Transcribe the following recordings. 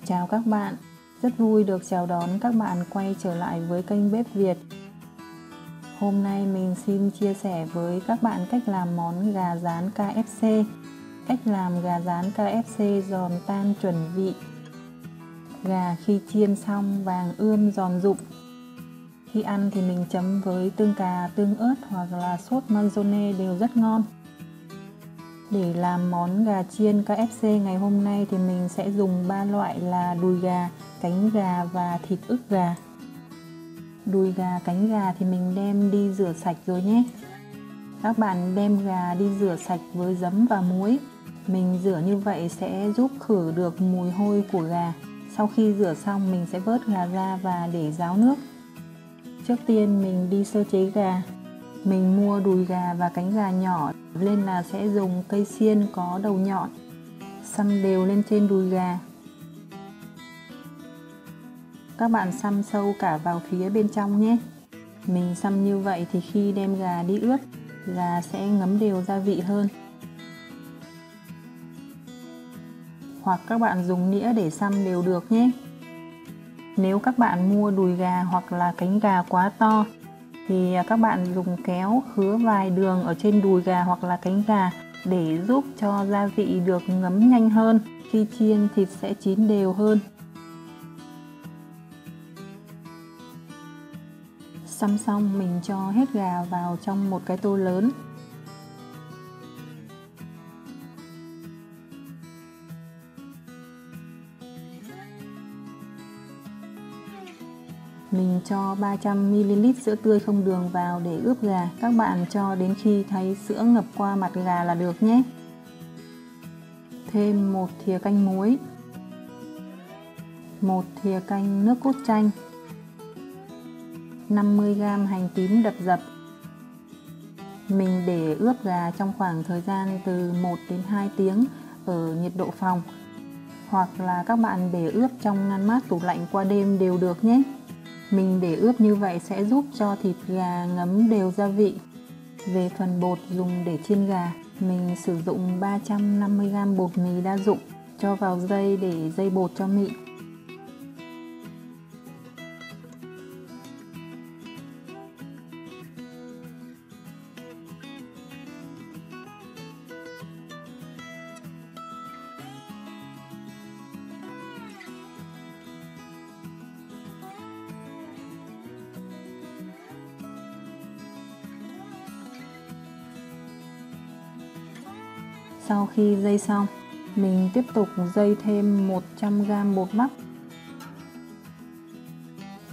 Chào các bạn, rất vui được chào đón các bạn quay trở lại với kênh Bếp Việt. Hôm nay mình xin chia sẻ với các bạn cách làm món gà rán KFC. Cách làm gà rán KFC giòn tan chuẩn vị. Gà khi chiên xong vàng ươm giòn rụm. Khi ăn thì mình chấm với tương cà, tương ớt hoặc là sốt mayonnaise đều rất ngon. Để làm món gà chiên KFC ngày hôm nay thì mình sẽ dùng 3 loại là đùi gà, cánh gà và thịt ức gà. Đùi gà, cánh gà thì mình đem đi rửa sạch rồi nhé. Các bạn đem gà đi rửa sạch với giấm và muối. Mình rửa như vậy sẽ giúp khử được mùi hôi của gà. Sau khi rửa xong mình sẽ vớt gà ra và để ráo nước. Trước tiên mình đi sơ chế gà. Mình mua đùi gà và cánh gà nhỏ nên là sẽ dùng cây xiên có đầu nhọn. Xăm đều lên trên đùi gà. Các bạn xăm sâu cả vào phía bên trong nhé. Mình xăm như vậy thì khi đem gà đi ướp, gà sẽ ngấm đều gia vị hơn. Hoặc các bạn dùng nĩa để xăm đều được nhé. Nếu các bạn mua đùi gà hoặc là cánh gà quá to thì các bạn dùng kéo khứa vài đường ở trên đùi gà hoặc là cánh gà để giúp cho gia vị được ngấm nhanh hơn. Khi chiên thịt sẽ chín đều hơn. Xăm xong mình cho hết gà vào trong một cái tô lớn. Mình cho 300ml sữa tươi không đường vào để ướp gà. Các bạn cho đến khi thấy sữa ngập qua mặt gà là được nhé. Thêm 1 thìa canh muối, 1 thìa canh nước cốt chanh, 50g hành tím đập dập. Mình để ướp gà trong khoảng thời gian từ 1 đến 2 tiếng ở nhiệt độ phòng. Hoặc là các bạn để ướp trong ngăn mát tủ lạnh qua đêm đều được nhé. Mình để ướp như vậy sẽ giúp cho thịt gà ngấm đều gia vị. Về phần bột dùng để chiên gà, mình sử dụng 350g bột mì đa dụng, cho vào dây để dây bột cho mịn. Sau khi dây xong, mình tiếp tục dây thêm 100g bột bắp,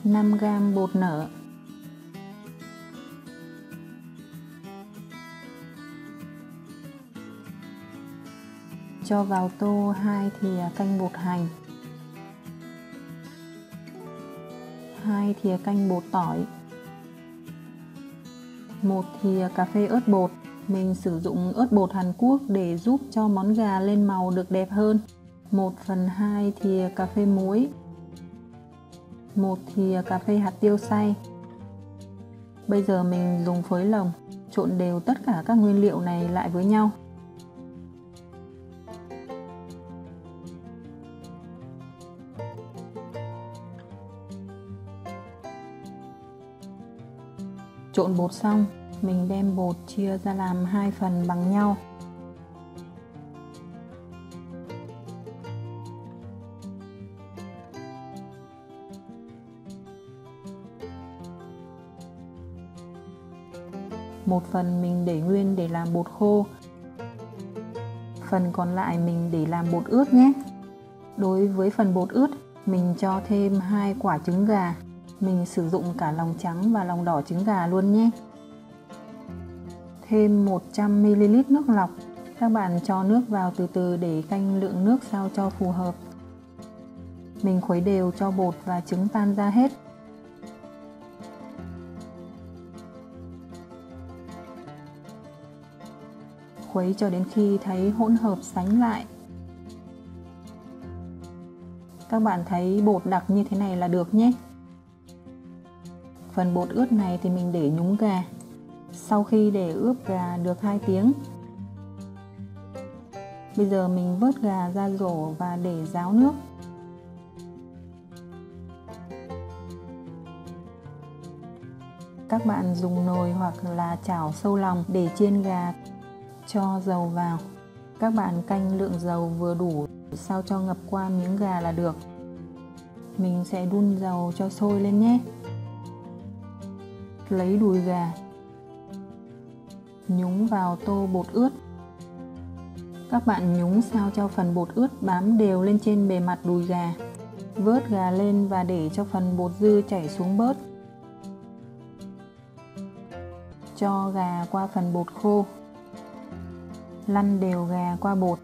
5g bột nở, cho vào tô 2 thìa canh bột hành, 2 thìa canh bột tỏi, 1 thìa cà phê ớt bột. Mình sử dụng ớt bột Hàn Quốc để giúp cho món gà lên màu được đẹp hơn. 1/2 thìa cà phê muối, 1 thìa cà phê hạt tiêu xay. Bây giờ mình dùng phới lồng trộn đều tất cả các nguyên liệu này lại với nhau. Trộn bột xong, mình đem bột chia ra làm 2 phần bằng nhau. Một phần mình để nguyên để làm bột khô. Phần còn lại mình để làm bột ướt nhé. Đối với phần bột ướt, mình cho thêm 2 quả trứng gà. Mình sử dụng cả lòng trắng và lòng đỏ trứng gà luôn nhé. Thêm 100ml nước lọc. Các bạn cho nước vào từ từ để canh lượng nước sao cho phù hợp. Mình khuấy đều cho bột và trứng tan ra hết. Khuấy cho đến khi thấy hỗn hợp sánh lại. Các bạn thấy bột đặc như thế này là được nhé. Phần bột ướt này thì mình để nhúng gà. Sau khi để ướp gà được 2 tiếng, bây giờ mình vớt gà ra rổ và để ráo nước. Các bạn dùng nồi hoặc là chảo sâu lòng để chiên gà, cho dầu vào. Các bạn canh lượng dầu vừa đủ sao cho ngập qua miếng gà là được. Mình sẽ đun dầu cho sôi lên nhé. Lấy đùi gà, nhúng vào tô bột ướt. Các bạn nhúng sao cho phần bột ướt bám đều lên trên bề mặt đùi gà. Vớt gà lên và để cho phần bột dư chảy xuống bớt. Cho gà qua phần bột khô. Lăn đều gà qua bột.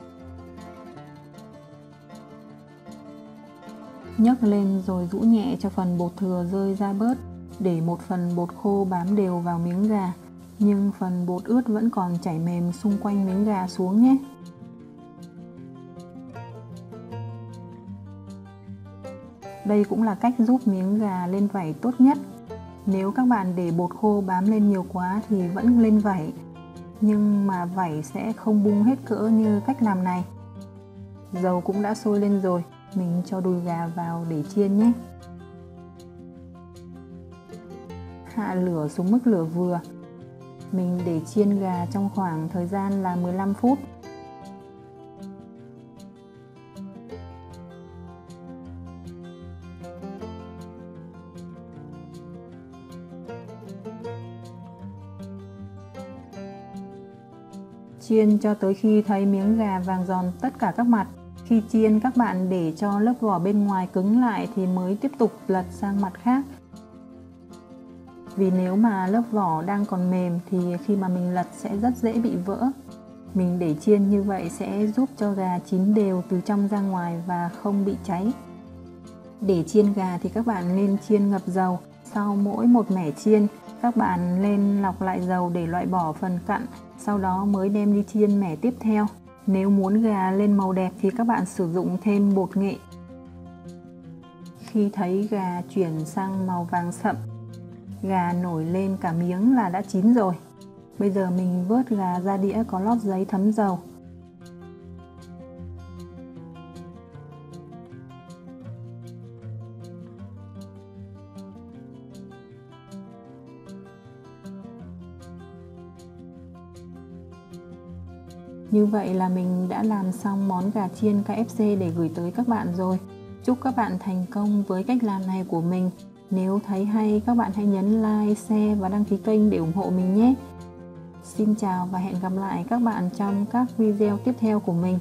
Nhấc lên rồi rũ nhẹ cho phần bột thừa rơi ra bớt, để một phần bột khô bám đều vào miếng gà, nhưng phần bột ướt vẫn còn chảy mềm xung quanh miếng gà xuống nhé. Đây cũng là cách giúp miếng gà lên vảy tốt nhất. Nếu các bạn để bột khô bám lên nhiều quá thì vẫn lên vảy, nhưng mà vảy sẽ không bung hết cỡ như cách làm này. Dầu cũng đã sôi lên rồi, mình cho đùi gà vào để chiên nhé. Hạ lửa xuống mức lửa vừa. Mình để chiên gà trong khoảng thời gian là 15 phút. Chiên cho tới khi thấy miếng gà vàng giòn tất cả các mặt. Khi chiên các bạn để cho lớp vỏ bên ngoài cứng lại thì mới tiếp tục lật sang mặt khác. Vì nếu mà lớp vỏ đang còn mềm thì khi mà mình lật sẽ rất dễ bị vỡ. Mình để chiên như vậy sẽ giúp cho gà chín đều từ trong ra ngoài và không bị cháy. Để chiên gà thì các bạn nên chiên ngập dầu. Sau mỗi một mẻ chiên, các bạn nên lọc lại dầu để loại bỏ phần cặn, sau đó mới đem đi chiên mẻ tiếp theo. Nếu muốn gà lên màu đẹp thì các bạn sử dụng thêm bột nghệ. Khi thấy gà chuyển sang màu vàng sậm, gà nổi lên cả miếng là đã chín rồi. Bây giờ mình vớt gà ra đĩa có lót giấy thấm dầu. Như vậy là mình đã làm xong món gà chiên KFC để gửi tới các bạn rồi. Chúc các bạn thành công với cách làm này của mình. Nếu thấy hay, các bạn hãy nhấn like, share và đăng ký kênh để ủng hộ mình nhé. Xin chào và hẹn gặp lại các bạn trong các video tiếp theo của mình.